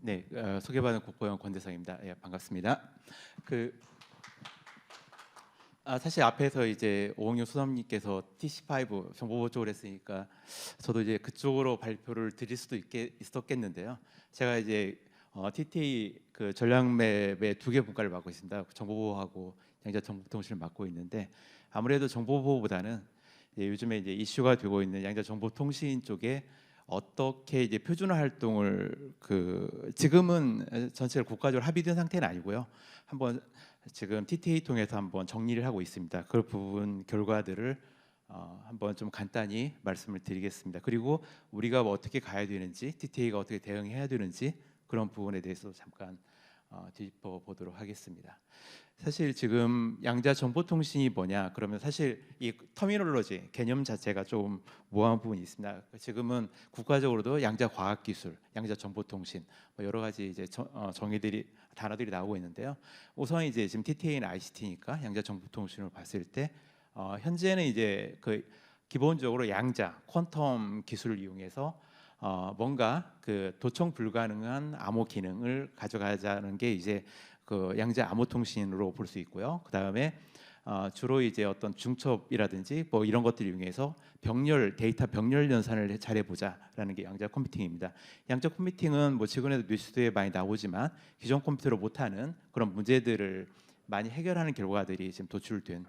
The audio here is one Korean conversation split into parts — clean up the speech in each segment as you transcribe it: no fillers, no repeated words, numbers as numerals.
네, 소개받은 국보영 권대성입니다. 예, 반갑습니다. 그 사실 앞에서 이제 오홍윤 수석님께서 TC5 정보보호 쪽을 했으니까 저도 이제 그쪽으로 발표를 드릴 수도 있었겠는데요. 제가 이제 TTA 그 전략맵의 두 개 분과를 맡고 있습니다. 정보보호하고 양자정보통신을 맡고 있는데 아무래도 정보보호보다는 요즘에 이제 이슈가 되고 있는 양자정보통신 쪽에 어떻게 이제 표준화 활동을 지금은 전체를 국가적으로 합의된 상태는 아니고요. 한번 지금 TTA 통해서 한번 정리를 하고 있습니다. 그 부분 결과들을 한번 좀 간단히 말씀을 드리겠습니다. 그리고 우리가 뭐 어떻게 가야 되는지, TTA가 어떻게 대응해야 되는지 그런 부분에 대해서 잠깐 뒤집어 보도록 하겠습니다. 사실 지금 양자 정보통신이 뭐냐? 그러면 사실 이 터미놀로지 개념 자체가 좀 모호한 부분이 있습니다. 지금은 국가적으로도 양자 과학기술, 양자 정보통신 뭐 여러 가지 이제 정의들이 단어들이 나오고 있는데요. 우선 이제 지금 TTA는 ICT니까 양자 정보통신을 봤을 때 현재는 이제 기본적으로 양자 퀀텀 기술을 이용해서 뭔가 그 도청 불가능한 암호 기능을 가져가자는 게 이제 그 양자 암호 통신으로 볼 수 있고요. 그 다음에 주로 이제 어떤 중첩이라든지 뭐 이런 것들을 이용해서 데이터 병렬 연산을 잘해보자라는 게 양자 컴퓨팅입니다. 양자 컴퓨팅은 뭐 최근에도 뉴스에 많이 나오지만 기존 컴퓨터로 못하는 그런 문제들을 많이 해결하는 결과들이 지금 도출된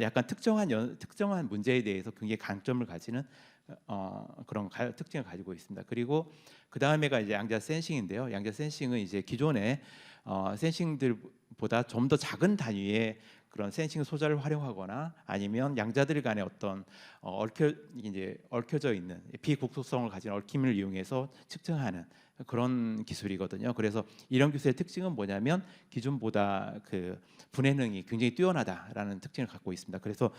약간 특정한 문제에 대해서 굉장히 강점을 가지는 그런 특징을 가지고 있습니다. 그리고 그 다음에가 이제 양자 센싱인데요. 양자 센싱은 이제 기존의 센싱들보다 좀 더 작은 단위의 그런 센싱 소자를 활용하거나 아니면 양자들 간의 어떤 얽혀져 있는 비국소성을 가진 얽힘을 이용해서 측정하는 그런 기술이거든요. 그래서 이런 기술의 특징은 뭐냐면 기존보다 그 분해능이 굉장히 뛰어나다라는 특징을 갖고 있습니다. 그래서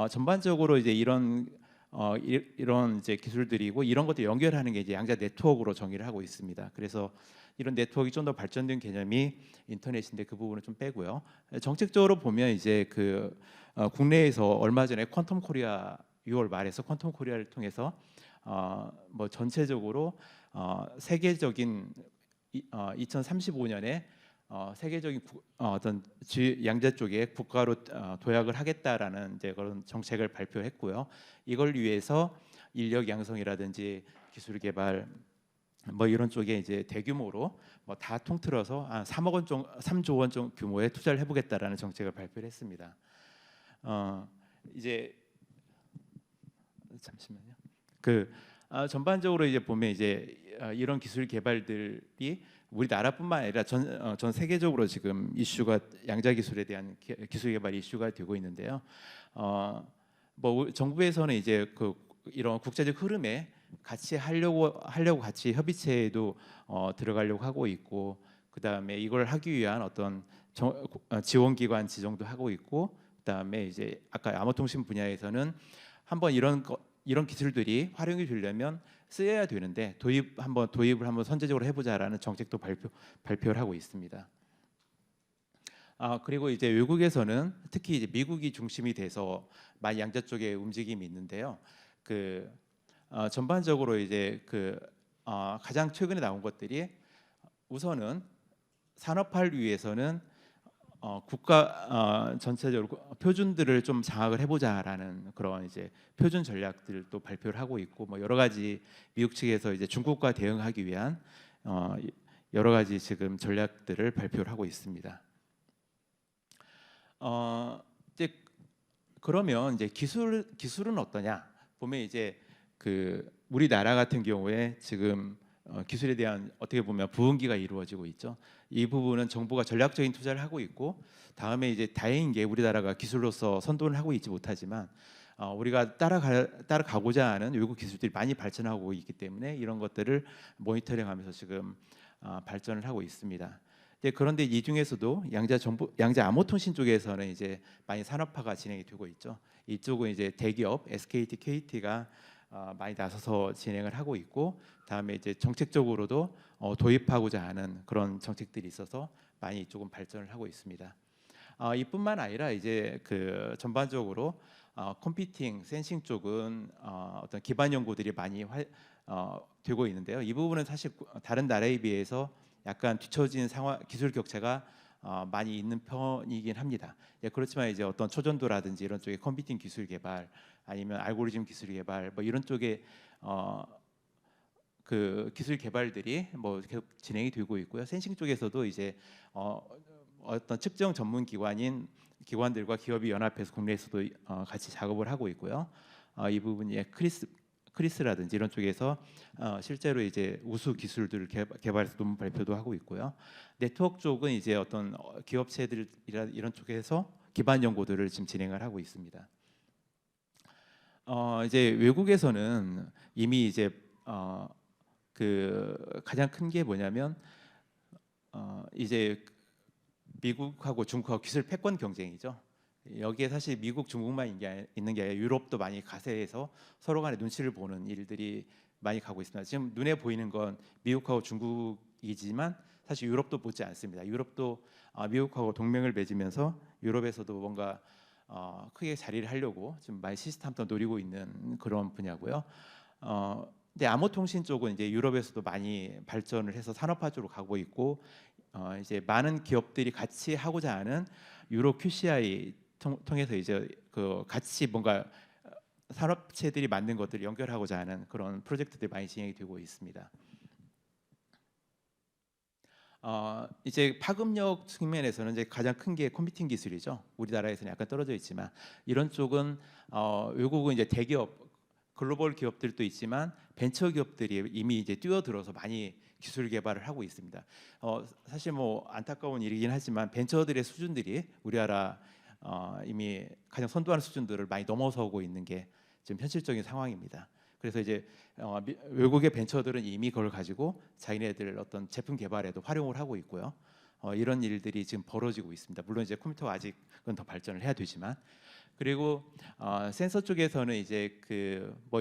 전반적으로 이제 이런 이제 기술들이고 이런 것들 연결하는 게 이제 양자 네트워크로 정의를 하고 있습니다. 그래서 이런 네트워크가 좀 더 발전된 개념이 인터넷인데 그 부분을 좀 빼고요. 정책적으로 보면 이제 국내에서 얼마 전에 퀀텀 코리아 6월 말에서 퀀텀 코리아를 통해서 뭐 전체적으로 세계적인 2035년에 세계적인 어떤 양자 쪽에 국가로 도약을 하겠다라는 이제 그런 정책을 발표했고요. 이걸 위해서 인력 양성이라든지 기술 개발 뭐 이런 쪽에 이제 대규모로 뭐 다 통틀어서 3조 원 정도 규모의 투자를 해보겠다라는 정책을 발표를 했습니다. 이제 잠시만요. 전반적으로 이제 보면 이제 이런 기술 개발들이 우리나라뿐만 아니라 전 세계적으로 지금 이슈가 양자 기술에 대한 기술 개발 이슈가 되고 있는데요. 뭐 정부에서는 이제 이런 국제적 흐름에 같이 하려고 같이 협의체에도 들어가려고 하고 있고, 그 다음에 이걸 하기 위한 어떤 지원기관 지정도 하고 있고, 그 다음에 이제 아까 암호통신 분야에서는 한번 이런 기술들이 활용이 되려면 쓰여야 되는데 도입을 한번 선제적으로 해보자라는 정책도 발표를 하고 있습니다. 그리고 이제 외국에서는 특히 이제 미국이 중심이 돼서 많이 양자 쪽에 움직임이 있는데요. 전반적으로 이제 가장 최근에 나온 것들이 우선은 산업화를 위해서는 국가 전체적으로 표준들을 좀 장악을 해보자라는 그런 이제 표준 전략들도 발표를 하고 있고, 뭐 여러 가지 미국 측에서 이제 중국과 대응하기 위한 여러 가지 지금 전략들을 발표를 하고 있습니다. 이제 그러면 이제 기술은 어떠냐 보면 이제 우리나라 같은 경우에 지금 기술에 대한 어떻게 보면 부흥기가 이루어지고 있죠. 이 부분은 정부가 전략적인 투자를 하고 있고, 다음에 이제 다행인 게 우리나라가 기술로서 선도를 하고 있지 못하지만 우리가 따라가고자 하는 외국 기술들이 많이 발전하고 있기 때문에 이런 것들을 모니터링하면서 지금 발전을 하고 있습니다. 그런데 이 중에서도 양자 암호통신 쪽에서는 이제 많이 산업화가 진행이 되고 있죠. 이쪽은 이제 대기업 SKT, KT가 많이 나서서 진행을 하고 있고, 다음에 이제 정책적으로도 도입하고자 하는 그런 정책들이 있어서 많이 이쪽은 발전을 하고 있습니다. 이뿐만 아니라 이제 전반적으로 컴퓨팅, 센싱 쪽은 어떤 기반 연구들이 많이 되고 있는데요. 이 부분은 사실 다른 나라에 비해서 약간 뒤처진 상황, 기술 격차가 많이 있는 편이긴 합니다. 예, 그렇지만 이제 어떤 초전도라든지 이런 쪽에 컴퓨팅 기술 개발 아니면 알고리즘 기술 개발 뭐 이런 쪽에 그 기술 개발들이 뭐 계속 진행이 되고 있고요. 센싱 쪽에서도 이제 어떤 측정 전문 기관들과 기업이 연합해서 국내에서도 같이 작업을 하고 있고요. 이 부분이 크리스라든지 이런 쪽에서 실제로 이제 우수 기술들을 개발해서 논문 발표도 하고 있고요. 네트워크 쪽은 이제 어떤 기업체들 이런 쪽에서 기반 연구들을 지금 진행을 하고 있습니다. 이제 외국에서는 이미 이제 그 가장 큰 게 뭐냐면 이제 미국하고 중국하고 기술 패권 경쟁이죠. 여기에 사실 미국, 중국만 있는 게 아니라 유럽도 많이 가세해서 서로 간에 눈치를 보는 일들이 많이 가고 있습니다. 지금 눈에 보이는 건 미국하고 중국이지만 사실 유럽도 보지 않습니다. 유럽도 미국하고 동맹을 맺으면서 유럽에서도 뭔가 크게 자리를 하려고 지금 많이 시스템도 노리고 있는 그런 분야고요. 근데 암호통신 쪽은 이제 유럽에서도 많이 발전을 해서 산업화 쪽으로 가고 있고 이제 많은 기업들이 같이 하고자 하는 유로 QCI 통해서 이제 그 같이 뭔가 산업체들이 만든 것들을 연결하고자 하는 그런 프로젝트들이 많이 진행이 되고 있습니다. 이제 파급력 측면에서는 이제 가장 큰 게 컴퓨팅 기술이죠. 우리나라에서는 약간 떨어져 있지만 이런 쪽은 외국은 이제 대기업 글로벌 기업들도 있지만 벤처 기업들이 이미 이제 뛰어들어서 많이 기술 개발을 하고 있습니다. 사실 뭐 안타까운 일이긴 하지만 벤처들의 수준들이 우리나라 이미 가장 선도하는 수준들을 많이 넘어서고 있는 게 지금 현실적인 상황입니다. 그래서 이제 외국의 벤처들은 이미 그걸 가지고 자기네들 어떤 제품 개발에도 활용을 하고 있고요. 이런 일들이 지금 벌어지고 있습니다. 물론 이제 컴퓨터가 아직은 더 발전을 해야 되지만 그리고 센서 쪽에서는 이제 그 뭐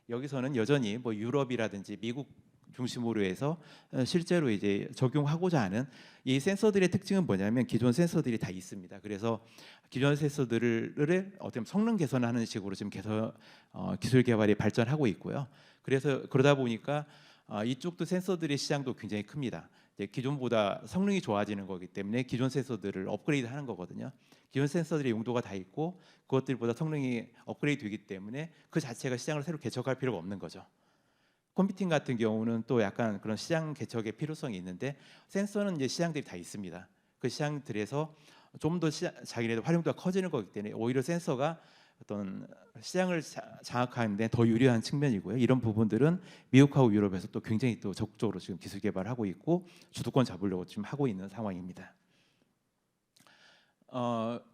여기서는 여전히 뭐 유럽이라든지 미국 중심으로 해서 실제로 이제 적용하고자 하는 이 센서들의 특징은 뭐냐면 기존 센서들이 다 있습니다. 그래서 기존 센서들을 어떻게 성능 개선하는 식으로 지금 기술 개발이 발전하고 있고요. 그래서 그러다 보니까 이쪽도 센서들의 시장도 굉장히 큽니다. 이제 기존보다 성능이 좋아지는 거기 때문에 기존 센서들을 업그레이드하는 거거든요. 기존 센서들의 용도가 다 있고 그것들보다 성능이 업그레이드 되기 때문에 그 자체가 시장을 새로 개척할 필요가 없는 거죠. 컴퓨팅 같은 경우는 또 약간 그런 시장 개척의 필요성이 있는데 센서는 이제 시장들이 다 있습니다. 그 시장들에서 좀 더 자기네들 활용도가 커지는 거기 때문에 오히려 센서가 어떤 시장을 장악하는데 더 유리한 측면이고요. 이런 부분들은 미국하고 유럽에서 또 굉장히 또 적극적으로 지금 기술 개발하고 있고 주도권 잡으려고 지금 하고 있는 상황입니다.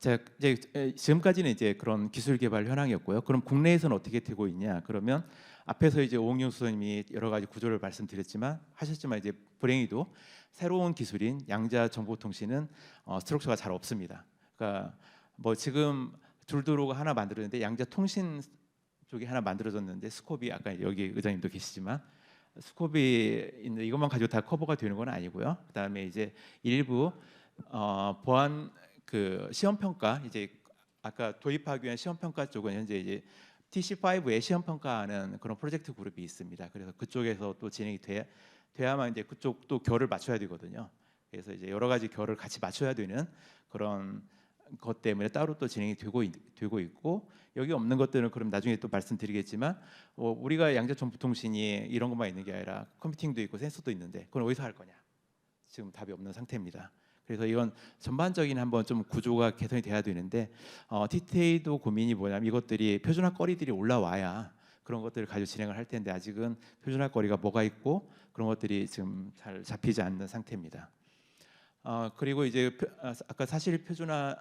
제가 이제 지금까지는 이제 그런 기술 개발 현황이었고요. 그럼 국내에서는 어떻게 되고 있냐? 그러면 앞에서 이제 오홍윤 수석님이 여러 가지 구조를 말씀드렸지만 하셨지만 이제 불행히도 새로운 기술인 양자 정보통신은 스트럭처가 잘 없습니다. 그러니까 뭐 지금 둘도로가 하나 만들었는데 양자 통신 쪽이 하나 만들어졌는데 스콥이 아까 여기 의장님도 계시지만 스콥이 있는 이것만 가지고 다 커버가 되는 건 아니고요. 그다음에 이제 일부 보안 그 시험 평가 이제 아까 도입하기 위한 시험 평가 쪽은 현재 이제 TC5의 시험 평가하는 그런 프로젝트 그룹이 있습니다. 그래서 그쪽에서 또 진행이 돼야만 이제 그쪽도 결을 맞춰야 되거든요. 그래서 이제 여러 가지 결을 같이 맞춰야 되는 그런 것 때문에 따로 또 진행이 되고 있고 여기 없는 것들은 그럼 나중에 또 말씀드리겠지만 우리가 양자 정보통신이 이런 것만 있는 게 아니라 컴퓨팅도 있고 센서도 있는데 그건 어디서 할 거냐? 지금 답이 없는 상태입니다. 그래서 이건 전반적인 한번 좀 구조가 개선이 돼야 되는데 TTA도 고민이 뭐냐면 이것들이 표준화 거리들이 올라와야 그런 것들을 가지고 진행을 할 텐데 아직은 표준화 거리가 뭐가 있고 그런 것들이 지금 잘 잡히지 않는 상태입니다. 그리고 이제 아까 사실 표준화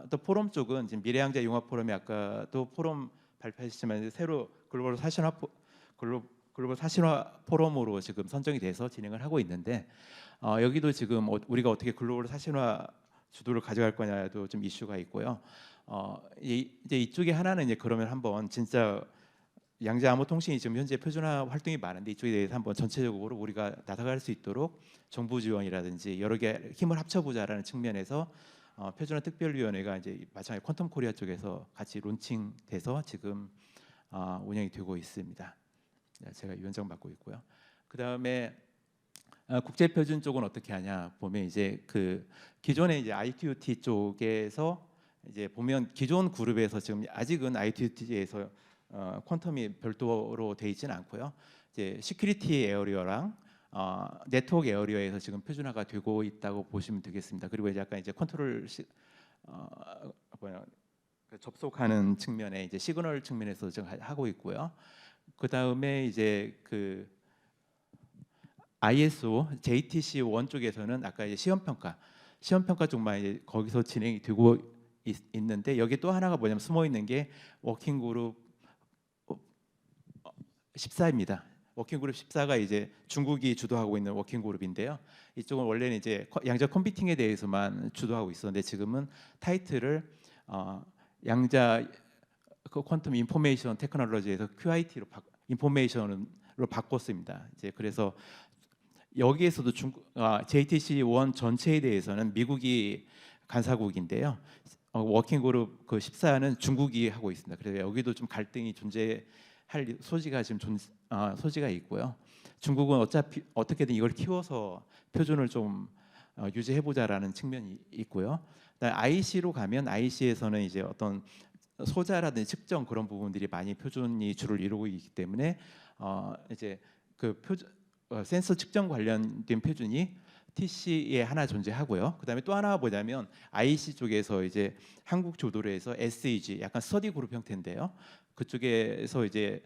또 포럼 쪽은 지금 미래양자 융합 포럼이 아까 또 포럼 발표하셨지만 새로 글로벌 사실화 포럼으로 지금 선정이 돼서 진행을 하고 있는데 여기도 지금 우리가 어떻게 글로벌 사실화 주도를 가져갈 거냐도 좀 이슈가 있고요. 이제 이쪽에 하나는 이제 그러면 한번 진짜 양자 암호 통신이 지금 현재 표준화 활동이 많은데 이쪽에 대해서 한번 전체적으로 우리가 나서갈 수 있도록 정부 지원이라든지 여러 개 힘을 합쳐보자라는 측면에서 표준화 특별위원회가 이제 마찬가지 퀀텀 코리아 쪽에서 같이 론칭돼서 지금 운영이 되고 있습니다. 제가 위원장 맡고 있고요. 그 다음에 국제 표준 쪽은 어떻게 하냐 보면 이제 그 기존의 이제 ITUT 쪽에서 이제 보면 기존 그룹에서 지금 아직은 ITUT에서 퀀텀이 별도로 돼 있지는 않고요. 이제 시큐리티 에어리어랑 네트워크 에어리어에서 지금 표준화가 되고 있다고 보시면 되겠습니다. 그리고 이제 약간 이제 컨트롤 접속하는 측면에 이제 시그널 측면에서 지금 하고 있고요. 그 다음에 이제 그 ISO, JTC 1 쪽에서는 아까 이제 시험 평가 쪽만 이제 거기서 진행이 되고 있는데 여기 또 하나가 뭐냐면 숨어 있는 게 워킹 그룹 14입니다. 워킹 그룹 14가 이제 중국이 주도하고 있는 워킹 그룹인데요. 이쪽은 원래는 이제 양자 컴퓨팅에 대해서만 주도하고 있었는데 지금은 타이틀을 양자 퀀텀 인포메이션 테크놀로지에서 QIT로 인포메이션으로 바꿨습니다. 이제 그래서 여기에서도 JTC 1 전체에 대해서는 미국이 간사국인데요. 워킹 그룹 그 14는 중국이 하고 있습니다. 그래서 여기도 좀 갈등이 존재할 소지가 지금 소지가 있고요. 중국은 어차피 어떻게든 이걸 키워서 표준을 좀 유지해 보자라는 측면이 있고요. IC로 가면 IC에서는 이제 어떤 소자라든지 측정 그런 부분들이 많이 표준이 주를 이루고 있기 때문에 이제 그 센서 측정 관련된 표준이 TC에 하나 존재하고요. 그다음에 또 하나가 뭐냐면 IC 쪽에서 이제 한국 주도로 해서 SEG 약간 스터디 그룹 형태인데요. 그쪽에서 이제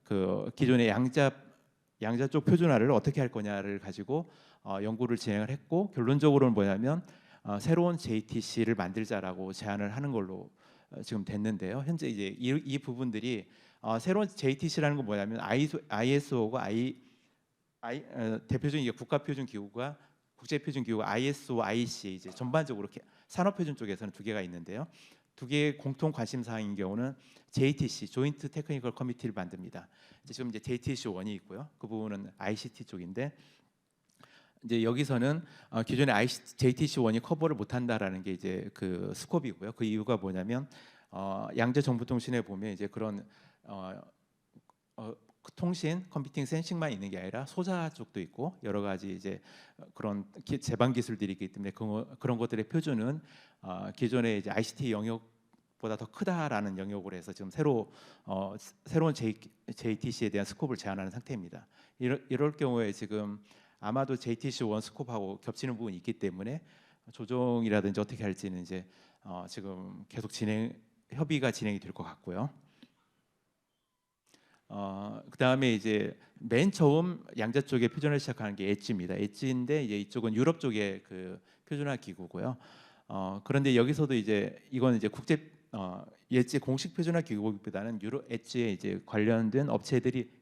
그 기존의 양자 쪽 표준화를 어떻게 할 거냐를 가지고 연구를 진행을 했고 결론적으로는 뭐냐면 새로운 JTC를 만들자라고 제안을 하는 걸로 지금 됐는데요. 현재 이제 이 부분들이 새로운 JTC라는 건 뭐냐면 ISO가 대표적인 이게 국가표준기구가 국제표준기구 ISO, IC 이제 전반적으로 산업표준 쪽에서는 두 개가 있는데요. 두 개의 공통 관심 사항인 경우는 JTC 조인트 테크니컬 커미티를 만듭니다. 지금 이제 JTC 1이 있고요. 그 부분은 ICT 쪽인데 이제 여기서는 기존의 JTC 1이 커버를 못한다라는 게 이제 그 스코프이고요. 그 이유가 뭐냐면 양자 정보통신에 보면 이제 그런 통신, 컴퓨팅, 센싱만 있는 게 아니라 소자 쪽도 있고 여러 가지 이제 그런 제반 기술들이 있기 때문에 그런 것들의 표준은 기존의 이제 ICT 영역보다 더 크다라는 영역으로 해서 지금 새로운 JTC에 대한 스코프를 제안하는 상태입니다. 이럴 경우에 지금 아마도 JTC 1 스코프하고 겹치는 부분이 있기 때문에 조정이라든지 어떻게 할지는 이제 지금 계속 협의가 진행이 될 것 같고요. 그 다음에 이제 맨 처음 양자 쪽에 표준을 시작하는 게 엣지입니다. 엣지인데 이제 이쪽은 유럽 쪽의 그 표준화 기구고요. 그런데 여기서도 이제 이건 이제 엣지 공식 표준화 기구보다는 유럽 엣지에 이제 관련된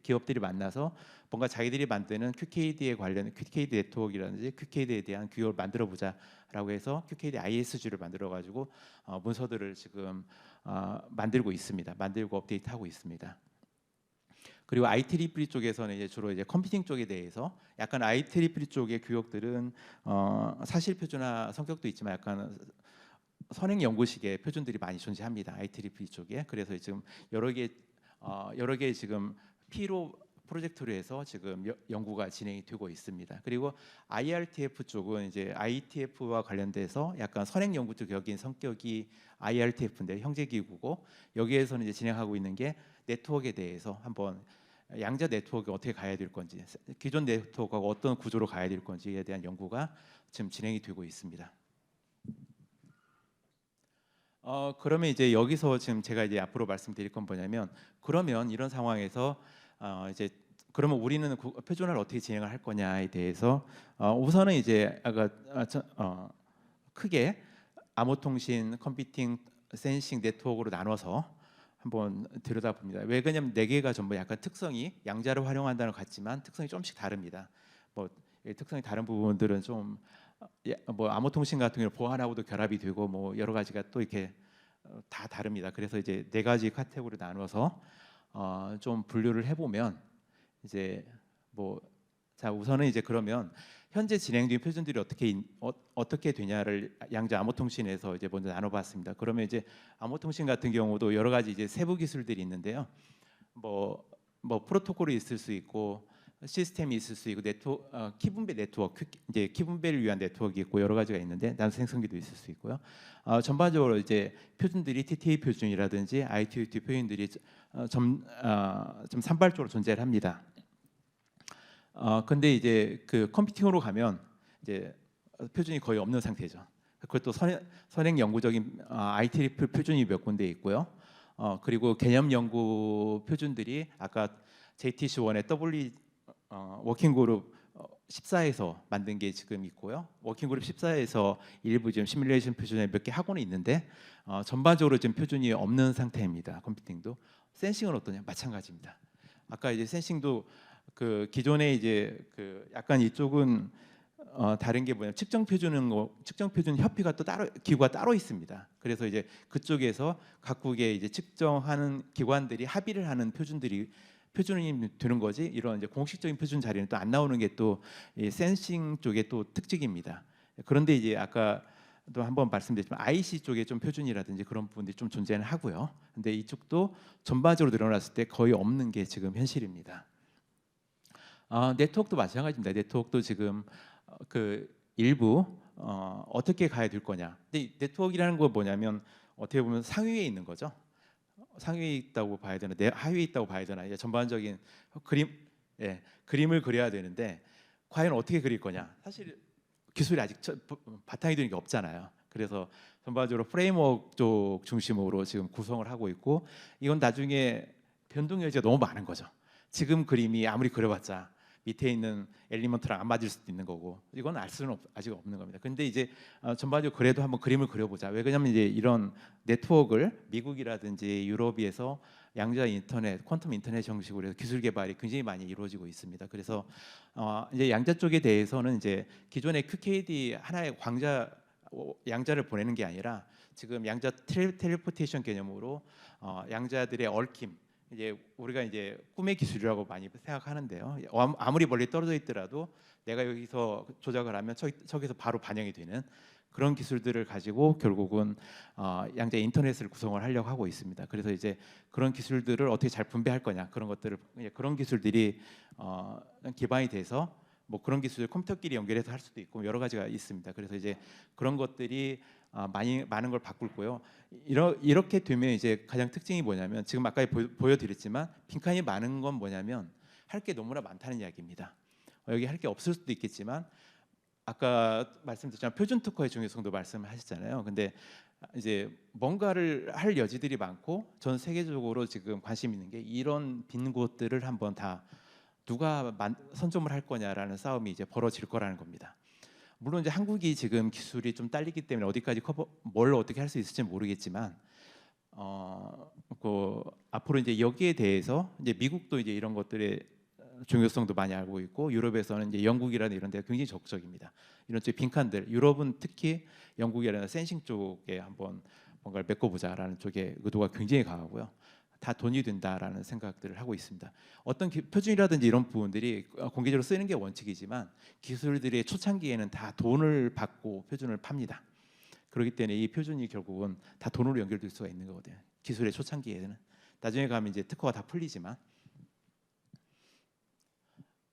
기업들이 만나서 뭔가 자기들이 만드는 QKD에 관련 QKD 네트워크라든지 QKD에 대한 규격을 만들어 보자라고 해서 QKD ISG를 만들어 가지고 문서들을 지금 만들고 있습니다. 만들고 업데이트하고 있습니다. 그리고 IEEE 쪽에서는 이제 주로 이제 컴퓨팅 쪽에 대해서 약간 IEEE 쪽의 규격들은 사실 표준화 성격도 있지만 약간 선행 연구식의 표준들이 많이 존재합니다. IEEE 쪽에. 그래서 지금 여러 개 지금 P로 프로젝트로 해서 지금 연구가 진행이 되고 있습니다. 그리고 IRTF 쪽은 이제 IETF와 관련돼서 약간 선행 연구적인 성격이 IRTF인데 형제기구고 여기에서는 이제 진행하고 있는 게 네트워크에 대해서 한번 양자 네트워크가 어떻게 가야 될 건지 기존 네트워크가 어떤 구조로 가야 될 건지에 대한 연구가 지금 진행이 되고 있습니다. 그러면 이제 여기서 지금 제가 이제 앞으로 말씀드릴 건 뭐냐면 그러면 이런 상황에서 이제 그러면 우리는 표준화를 어떻게 진행을 할 거냐에 대해서 우선은 이제 아까 크게 암호통신, 컴퓨팅, 센싱 네트워크로 나눠서 한번 들여다봅니다. 왜 그러냐면 네 개가 전부 약간 특성이 양자를 활용한다는 것 같지만 특성이 조금씩 다릅니다. 뭐 특성이 다른 부분들은 좀 뭐 암호통신 같은 경우 보안하고도 결합이 되고 뭐 여러 가지가 또 이렇게 다 다릅니다. 그래서 이제 네 가지 카테고리로 나눠서 좀 분류를 해보면 이제 뭐 자, 우선은 이제 그러면 현재 진행 중인 표준들이 어떻게 되냐를 양자 암호통신에서 이제 먼저 나눠봤습니다. 그러면 이제 암호통신 같은 경우도 여러 가지 이제 세부 기술들이 있는데요. 뭐 프로토콜이 있을 수 있고 시스템이 있을 수 있고 키분배 네트워크, 이제 키분배를 위한 네트워크가 있고 여러 가지가 있는데 나노 생성기도 있을 수 있고요. 전반적으로 이제 표준들이 TTA 표준이라든지 ITU 표준들이 좀 산발적으로 존재를 합니다. 근데 이제 그 컴퓨팅으로 가면 이제 표준이 거의 없는 상태죠. 그것도 선행 연구적인 IEEE 표준이 몇 군데 있고요. 그리고 개념 연구 표준들이 아까 JTC1의 워킹그룹 14에서 만든 게 지금 있고요. 워킹그룹 14에서 일부 지금 시뮬레이션 표준에 몇 개 하고는 있는데 전반적으로 지금 표준이 없는 상태입니다. 컴퓨팅도. 센싱은 어떠냐? 마찬가지입니다. 아까 이제 센싱도 그 기존에 이제 그 약간 이쪽은 다른 게 뭐냐, 측정 표준 협회가 또 따로 기구가 따로 있습니다. 그래서 이제 그쪽에서 각국의 이제 측정하는 기관들이 합의를 하는 표준이 되는 거지, 이런 이제 공식적인 표준 자리는 또 안 나오는 게 또 이 센싱 쪽의 또 특징입니다. 그런데 이제 아까 또 한번 말씀드렸지만 IC 쪽에 좀 표준이라든지 그런 부분들이 좀 존재는 하고요. 근데 이쪽도 전반적으로 늘어났을 때 거의 없는 게 지금 현실입니다. 네트워크도 마찬가지입니다. 네트워크도 지금 그 일부 어떻게 가야 될 거냐. 근데 이 네트워크라는 건 뭐냐면 어떻게 보면 상위에 있는 거죠. 상위에 있다고 봐야 되나, 하위에 있다고 봐야 되나. 이제 전반적인 그림을 그려야 되는데 과연 어떻게 그릴 거냐. 사실 기술이 아직 바탕이 되는 게 없잖아요. 그래서 전반적으로 프레임워크 쪽 중심으로 지금 구성을 하고 있고, 이건 나중에 변동 여지가 너무 많은 거죠. 지금 그림이 아무리 그려봤자 밑에 있는 엘리먼트랑 안 맞을 수도 있는 거고, 이건 알 수는 아직 없는 겁니다. 근데 이제 전반적으로 그래도 한번 그림을 그려보자. 왜 그러냐면 이제 이런 네트워크를 미국이라든지 유럽에서 양자 인터넷, 퀀텀 인터넷 형식으로 해서 기술 개발이 굉장히 많이 이루어지고 있습니다. 그래서 이제 양자 쪽에 대해서는 이제 기존의 QKD 하나의 양자를 보내는 게 아니라 지금 양자 텔레포테이션 개념으로 양자들의 얽힘, 이제 우리가 이제 꿈의 기술이라고 많이 생각하는데요. 아무리 멀리 떨어져 있더라도 내가 여기서 조작을 하면 저기서 바로 반영이 되는 그런 기술들을 가지고 결국은 양자 인터넷을 구성을 하려고 하고 있습니다. 그래서 이제 그런 기술들을 어떻게 잘 분배할 거냐, 그런 기술들이 기반이 돼서 뭐 그런 기술 컴퓨터끼리 연결해서 할 수도 있고 여러 가지가 있습니다. 그래서 이제 그런 것들이 많은 걸 바꿀 거요. 이렇게 되면 이제 가장 특징이 뭐냐면, 지금 아까 보여드렸지만 빈칸이 많은 건 뭐냐면 할 게 너무나 많다는 이야기입니다. 여기 할 게 없을 수도 있겠지만 아까 말씀드렸지만 표준 특허의 중요성도 말씀하셨잖아요. 근데 이제 뭔가를 할 여지들이 많고 전 세계적으로 지금 관심 있는 게 이런 빈 곳들을 한번 다 누가 선점을 할 거냐라는 싸움이 이제 벌어질 거라는 겁니다. 물론 이제 한국이 지금 기술이 좀 딸리기 때문에 어디까지 뭘 어떻게 할 수 있을지 모르겠지만 앞으로 이제 여기에 대해서 이제 미국도 이제 이런 것들의 중요성도 많이 알고 있고, 유럽에서는 이제 영국이라는 이런 데가 굉장히 적극적입니다. 이런 쪽 빈칸들, 유럽은 특히 영국이라는 센싱 쪽에 한번 뭔가를 메꿔보자라는 쪽에 의도가 굉장히 강하고요. 다 돈이 된다라는 생각들을 하고 있습니다. 어떤 표준이라든지 이런 부분들이 공개적으로 쓰는 게 원칙이지만 기술들의 초창기에는 다 돈을 받고 표준을 팝니다. 그렇기 때문에 이 표준이 결국은 다 돈으로 연결될 수가 있는 거거든요. 기술의 초창기에는. 나중에 가면 이제 특허가 다 풀리지만,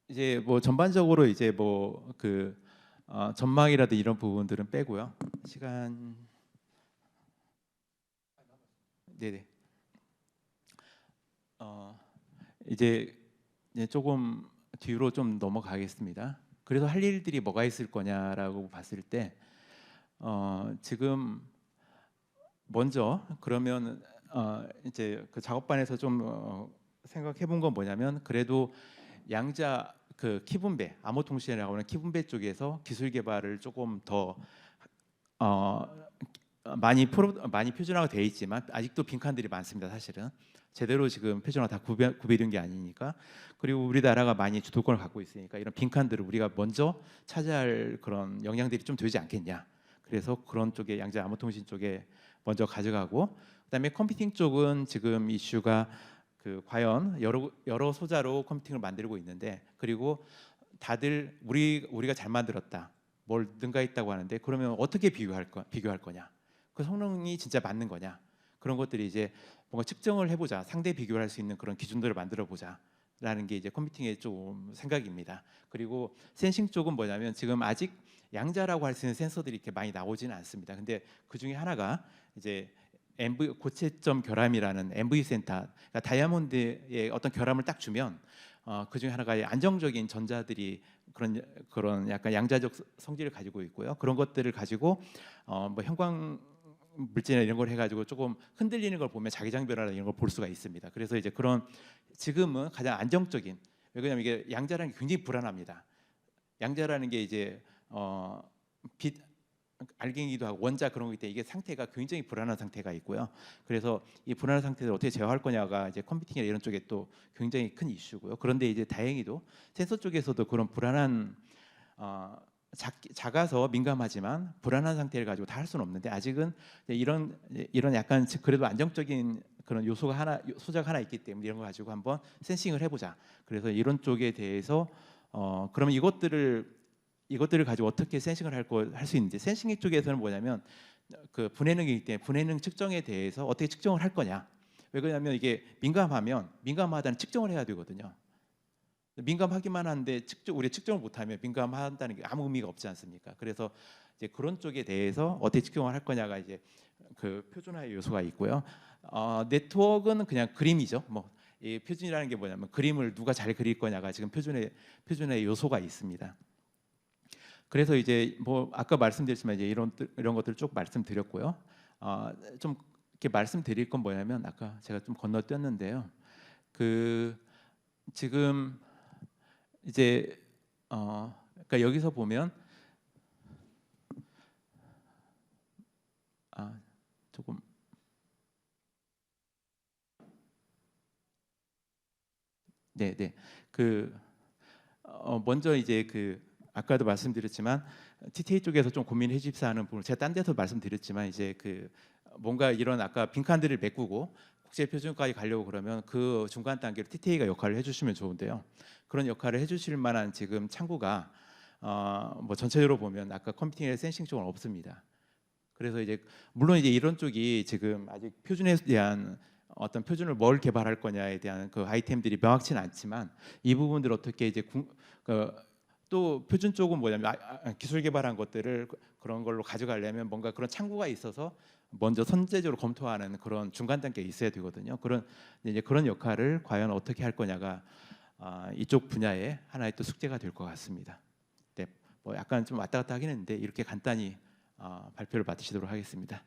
이제 뭐 전반적으로 이제 뭐 그 전망이라든지 이런 부분들은 빼고요. 시간, 네네. 이제 조금 뒤로 좀 넘어가겠습니다. 그래서 할 일들이 뭐가 있을 거냐라고 봤을 때 지금 먼저 그러면 이제 그 작업반에서 좀 생각해 본 건 뭐냐면, 그래도 양자 그 키분배, 암호통신이라고 하는 키분배 쪽에서 기술 개발을 조금 더 많이 표준화가 되어 있지만 아직도 빈칸들이 많습니다. 사실은 제대로 지금 표준화 다 구비된 게 아니니까. 그리고 우리나라가 많이 주도권을 갖고 있으니까 이런 빈칸들을 우리가 먼저 차지할 그런 역량들이 좀 되지 않겠냐. 그래서 그런 쪽에 양자 암호통신 쪽에 먼저 가져가고, 그다음에 컴퓨팅 쪽은 지금 이슈가 그 과연 여러 소자로 컴퓨팅을 만들고 있는데, 그리고 다들 우리가 잘 만들었다, 뭘 능가했다고 하는데 그러면 어떻게 비교할 거냐? 그 성능이 진짜 맞는 거냐? 그런 것들이 이제 뭔가 측정을 해보자, 상대 비교를 할 수 있는 그런 기준들을 만들어 보자라는 게 이제 컴퓨팅의 좀 생각입니다. 그리고 센싱 쪽은 뭐냐면 지금 아직 양자라고 할 수 있는 센서들이 이렇게 많이 나오지는 않습니다. 근데 그 중에 하나가 이제 고체점 결함이라는 MV 센터, 그러니까 다이아몬드의 어떤 결함을 딱 주면 그 중에 하나가 안정적인 전자들이 그런 약간 양자적 성질을 가지고 있고요. 그런 것들을 가지고 뭐 형광 물질이나 이런 걸 해가지고 조금 흔들리는 걸 보면 자기장 변화나 이런 걸 볼 수가 있습니다. 그래서 이제 그런 지금은 가장 안정적인, 왜냐하면 이게 양자라는 게 굉장히 불안합니다. 양자라는 게 이제 빛 알갱이도 하고 원자 그런 거기 때문에 이게 상태가 굉장히 불안한 상태가 있고요. 그래서 이 불안한 상태를 어떻게 제어할 거냐가 이제 컴퓨팅이나 이런 쪽에 또 굉장히 큰 이슈고요. 그런데 이제 다행히도 센서 쪽에서도 그런 불안한 작아서 민감하지만 불안한 상태를 가지고 다 할 수는 없는데 아직은 이런 약간 그래도 안정적인 그런 소자가 하나 있기 때문에 이런 거 가지고 한번 센싱을 해보자. 그래서 이런 쪽에 대해서 그러면 이것들을 가지고 어떻게 센싱을 할 수 있는지, 센싱 쪽에서는 뭐냐면 그 분해능이기 때문에 분해능 측정에 대해서 어떻게 측정을 할 거냐. 왜 그러냐면 이게 민감하다는 측정을 해야 되거든요. 민감하기만 한데 우리 측정을 못하면 민감하다는 게 아무 의미가 없지 않습니까? 그래서 이제 그런 쪽에 대해서 어떻게 측정을 할 거냐가 이제 그 표준화의 요소가 있고요. 네트워크는 그냥 그림이죠. 뭐 이 표준이라는 게 뭐냐면 그림을 누가 잘 그릴 거냐가 지금 표준의 요소가 있습니다. 그래서 이제 뭐 아까 말씀드렸지만 이제 이런 것들을 쭉 말씀드렸고요. 좀 이렇게 말씀드릴 건 뭐냐면 아까 제가 좀 건너뛰었는데요. 그 지금 이제 그러니까 여기서 보면 조금 네. 그 먼저 이제 그 아까도 말씀드렸지만 TTA 쪽에서 좀 고민해 주십사 하는 부분 제가 딴 데서 말씀드렸지만 이제 그 뭔가 이런 아까 빈칸들을 메꾸고 국제 표준까지 가려고 그러면 그 중간 단계로 TTA가 역할을 해주시면 좋은데요. 그런 역할을 해주실 만한 지금 창구가 뭐 전체적으로 보면 아까 컴퓨팅의 센싱 쪽은 없습니다. 그래서 이제 물론 이제 이런 쪽이 지금 아직 표준에 대한 어떤 표준을 뭘 개발할 거냐에 대한 그 아이템들이 명확치는 않지만 이 부분들 어떻게 이제 또 표준 쪽은 뭐냐면 기술 개발한 것들을 그런 걸로 가져가려면 뭔가 그런 창구가 있어서 먼저 선제적으로 검토하는 그런 중간 단계에 있어야 되거든요. 이제 그런 역할을 과연 어떻게 할 거냐가 이쪽 분야의 하나의 또 숙제가 될 것 같습니다. 네, 뭐 약간 좀 왔다 갔다 하긴 했는데 이렇게 간단히 발표를 마치도록 하겠습니다.